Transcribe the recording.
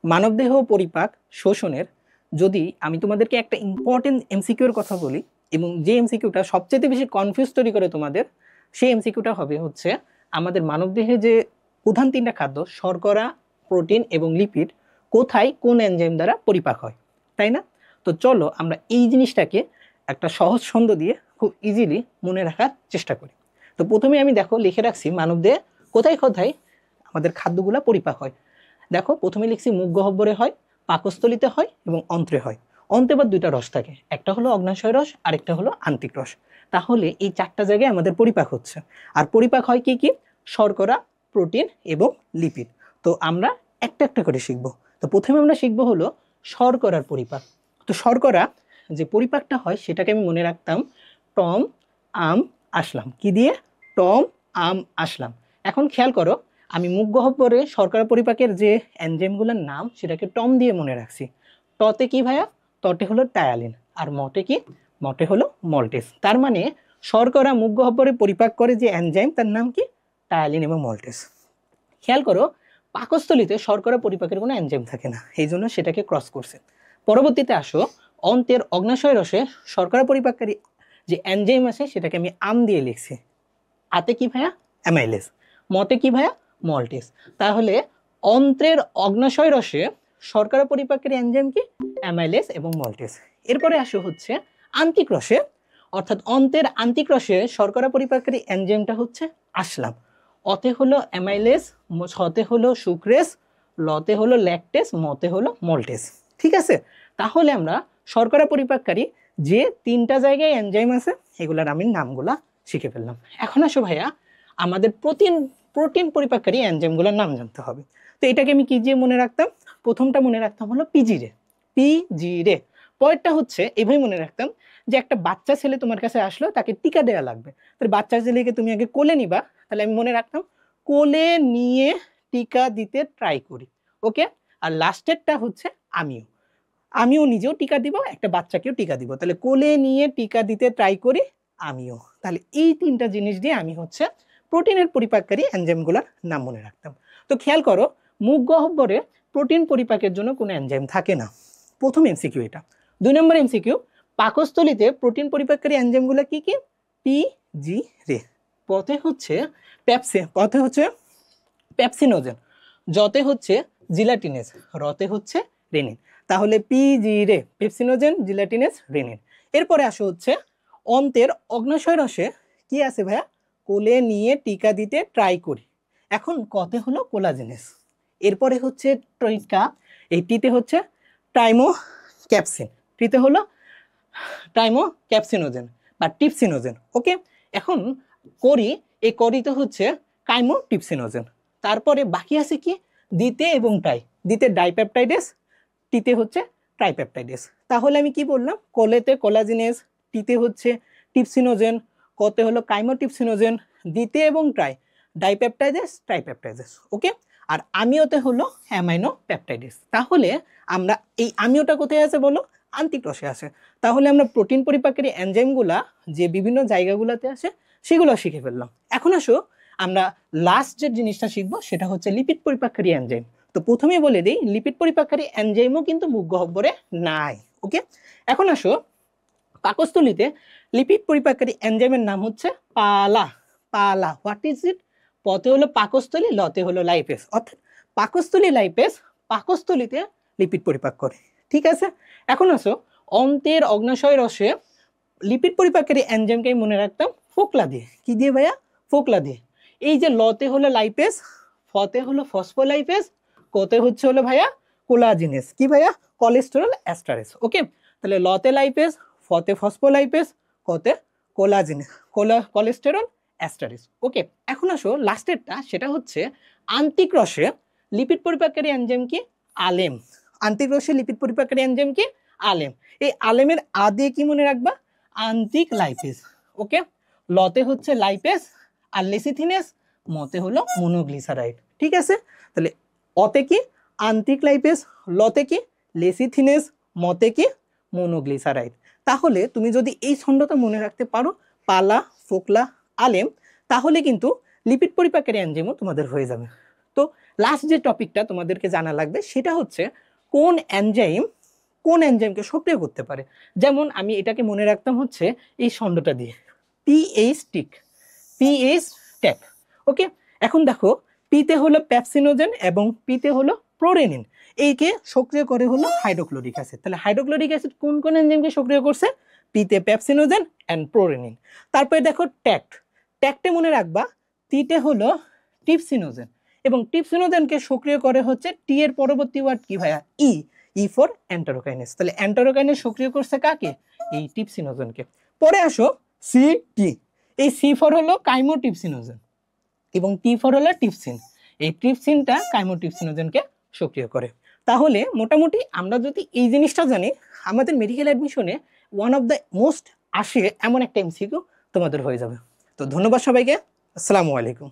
মানবদেহ পরিপাক শোষণের যদি আমি তোমাদেরকে একটা ইম্পর্টেন্ট এমসিকিউর কথা বলি, এবং যে এমসিকিউটা সবচেয়ে বেশি কনফিউজ তৈরি করে তোমাদের, সেই এমসিকিউটা হবে হচ্ছে আমাদের মানবদেহে যে প্রধান তিনটা খাদ্য শর্করা, প্রোটিন এবং লিপিড কোথায় কোন এনজাইম দ্বারা পরিপাক হয়, তাই না? তো চলো আমরা এই জিনিসটাকে একটা সহজ ছন্দ দিয়ে খুব ইজিলি মনে রাখার চেষ্টা করি। তো প্রথমে আমি দেখো লিখে রাখছি মানবদেহে কোথায় কোথায় আমাদের খাদ্যগুলো পরিপাক হয়। দেখো প্রথমে লিখছি মুখ গহ্বরে হয়, পাকস্থলিতে হয় এবং অন্ত্রে হয়। অন্ত্রে আবার দুইটা রস থাকে, একটা হলো অগ্নাশয় রস, আরেকটা হলো আন্তিক রস। তাহলে এই চারটা জায়গায় আমাদের পরিপাক হচ্ছে। আর পরিপাক হয় কি কি? শর্করা, প্রোটিন এবং লিপিড। তো আমরা একটা একটা করে শিখবো। তো প্রথমে আমরা শিখবো হলো শর্করার পরিপাক। তো শর্করা যে পরিপাকটা হয় সেটাকে আমি মনে রাখতাম টম আম আসলাম। কি দিয়ে? টম আম আসলাম। এখন খেয়াল করো, আমি মুখ গহ্বরে শর্করা পরিপাকের যে এনজাইমগুলোর নাম সেটাকে টম দিয়ে মনে রাখছি। টতে কি ভাইয়া? টতে হলো টায়ালিন। আর মটে কি? মটে হলো মল্টেস। তার মানে শর্করা মুখ গহ্বরে পরিপাক করে যে এনজাইম তার নাম কি? টায়ালিন এবং মল্টেস। খেয়াল করো, পাকস্থলীতে শর্করা পরিপাকের কোনো এনজাইম থাকে না, এই জন্য সেটাকে ক্রস করছে। পরবর্তীতে আসো, অন্তের অগ্নাশয় রসে শর্করা পরিপাককারী যে এনজাইম আছে সেটাকে আমি আম দিয়ে লিখছি। আতে কি ভাইয়া? অ্যামাইলেজ। মতে কি ভাইয়া? মল্টেস। তাহলে অন্ত্রের অগ্নাশয় রসে শর্করা পরিপাকের এনজাইম কি? অ্যামাইলেজ এবং মল্টেস। এরপরে আসো হচ্ছে আন্তিক রসে, অর্থাৎ অন্ত্রের আন্তিক রসে শর্করা পরিপাককারী এনজাইমটা হচ্ছে আসলাম। অতে হলো অ্যামাইলেজ, ছতে হলো সুক্রেস, লতে হলো ল্যাকটেস, মতে হলো মল্টেস। ঠিক আছে? তাহলে আমরা শর্করা পরিপাককারী যে তিনটা জায়গায় এনজাইম আছে এগুলার আমি নামগুলা শিখে ফেললাম। এখন আসো ভাইয়া, আমাদের প্রোটিন পরিপাককারী এনজাইমগুলোর নাম জানতে হবে। তো এটাকে আমি কি দিয়ে মনে রাখতাম? প্রথমটা মনে রাখতাম হলো পিজি রে। পিজি রে। পরেরটা হচ্ছে এভাবে মনে রাখতাম যে একটা বাচ্চা ছেলে তোমার কাছে আসলো, তাকে টিকা দেওয়া লাগবে। তাহলে বাচ্চা ছেলেকে তুমি আগে কোলে নিবা, তাহলে আমি মনে রাখতাম কোলে নিয়ে টিকা দিতে ট্রাই করি। ওকে? আর লাস্টেরটা হচ্ছে আমিও আমিও নিজেও টিকা দিব, একটা বাচ্চাকেও টিকা দিব। তাহলে কোলে নিয়ে টিকা দিতে ট্রাই করি আমিও। তাহলে এই তিনটা জিনিস দিয়ে আমি হচ্ছে প্রোটিনের পরিপাককারী এনজাইমগুলোর নাম মনে রাখতাম। তো খেয়াল করো, মুখ গহ্বরে প্রোটিন পরিপাকের জন্য কোনো এনজাইম থাকে না। প্রথম এমসিকিউ এটা। 2 নম্বর এমসিকিউ, পাকস্থলীতে প্রোটিন পরিপাককারী এনজাইমগুলো কি কি? পি জি রে। পথে হচ্ছে পেপসিনোজেন, জতে হচ্ছে জিলাটিনেস, রতে হচ্ছে রেনিন। তাহলে পি জি রে, পেপসিনোজেন, জিলাটিনেস, রেনিন। এরপরে আসো হচ্ছে অন্তের অগ্নাশয় রসে কি আছে ভাইয়া? কোলে নিয়ে টিকা দিতে ট্রাই করি। এখন কতে হলো কোলাজেনেস। এরপরে হচ্ছে টিকা, এই টিতে হচ্ছে টাইমো ক্যাপসিন, টিতে হলো টাইমো ক্যাপসিনোজেন বা টিপসিনোজেন। ওকে? এখন করি, এই করিতে হচ্ছে কাইমো টিপসিনোজেন। তারপরে বাকি আছে কি? দিতে এবং টাই। দিতে ডাইপেপটাইডেস, টিতে হচ্ছে ট্রাইপেপটাইডেস। তাহলে আমি কি বললাম? কোলেতে কোলাজিনেস, টিতে হচ্ছে টিপসিনোজেন, কতে হলো কাইমোটিপসিনোজেন, দিতে এবং ট্রাই ডাইপেপটাইডেস, ট্রাইপেপটাইডেস। ওকে? আর আমিওতে হলো অ্যামাইনো পেপটাইডেস। তাহলে আমরা এই আমিওটা কোথায় আছে বলো? আন্তিক রসে আছে। তাহলে আমরা প্রোটিন পরিপাকের এনজাইমগুলা যে বিভিন্ন জায়গাগুলোতে আছে সেগুলো শিখে ফেললাম। এখন আসো আমরা লাস্ট যে জিনিসটা শিখবো সেটা হচ্ছে লিপিড পরিপাককারী এনজাইম। তো প্রথমেই বলে দিই, লিপিড পরিপাককারী এনজাইমও কিন্তু মুখ গহ্বরে নাই। ওকে? এখন আসো পাকস্থলীতে লিপিড পরিপাককারী এনজাইমের নাম হচ্ছে পালা। পালা, হোয়াট ইজ ইট? পথে হলো পাকস্থলী, লতে হলো লাইপেস। অর্থাৎ পাকস্থলী লাইপেস পাকস্থলীতে লিপিড পরিপাক করে। ঠিক আছে? এখন আসো অন্তের অগ্নাশয় রসে লিপিড পরিপাকের এনজাইমকে মনে রাখতাম ফোকলা দিয়ে। কি দিয়ে ভাইয়া? ফোকলা দিয়ে। এই যে লতে হলো লাইপেস, ফতে হলো ফসফোলাইপেস, কোতে হচ্ছে হলো ভাইয়া কোলাজিনেস। কি ভাইয়া? কোলেস্টেরল এস্টারেস। ওকে? তাহলে লতে লাইপেস, ফতে ফসফোলাইপেস, কোতে কোলাজিনেস, কোলেস্টেরল এস্টারেস। ওকে? এখন আসো লাস্টেরটা, সেটা হচ্ছে আন্তিক রসে লিপিড পরিপাককারী এনজাইম কি? আলেম। আন্তিক রসে লিপিড পরিপাককারী এনজাইম কি? আলেম। এই আলেমের আ দিয়ে কি মনে রাখবা? আন্তিক লাইপেস। ওকে? লতে হচ্ছে লাইপেস আর লেসিথিনেস, মতে হলো মনোগ্লিসারাইড। ঠিক আছে? তাহলে অতে কি? আন্তিক লাইপেস, লতে কি? লেসিথিনেস, মতে কি? মনোগ্লিসারাইড। তাহলে তুমি যদি এই ছন্দটা মনে রাখতে পারো, পালা, ফোকলা, আলেম, তাহলে কিন্তু লিপিড পরিপাকের এনজাইমও তোমাদের হয়ে যাবে। তো লাস্ট যে টপিকটা তোমাদেরকে জানা লাগবে সেটা হচ্ছে কোন এনজাইমকে সক্রিয় করতে পারে। যেমন আমি এটাকে মনে রাখতাম হচ্ছে এই ছন্দটা দিয়ে, পিএইচ টিক, পিএইচ ট্যাক। ওকে, এখন দেখো পিতে হলো পেপসিনোজেন এবং পিতে হলো প্রোরেনিন, এইকে সক্রিয় করে হলো হাইড্রোক্লোরিক অ্যাসিড। তাহলে হাইড্রোক্লোরিক অ্যাসিড কোন কোন এনজাইমকে সক্রিয় করছে? পিতে পেপসিনোজেন এন্ড প্রোরেনিন। তারপরে দেখো ট্যাক্টে মনে রাখবা টিতে হলো টিপসিনোজেন এবং টিপসিনোজেনকে সক্রিয় করে হচ্ছে টি এর পরবর্তী ওয়ার্ড কি ভাইয়া? E for enterokinase. তাহলে এন্টারোকাইনেস সক্রিয় করছে কাকে? এই টিপসিনোজেনকে। পরে আসো টি, এই সি ফর হলো কাইমোটিপসিনোজেন এবং টি ফর হলো টিপসিন। এই টিপসিনটা কাইমোটিপসিনোজেনকে সক্রিয় করে। তাহলে মোটামুটি আমরা যদি এই জিনিসটা জানি, আমাদের মেডিকেল অ্যাডমিশনে ওয়ান অফ দ্য মোস্ট আসে এমন একটা এমসিকিউ তোমাদের হয়ে যাবে। তো ধন্যবাদ সবাইকে, আসসালামু আলাইকুম।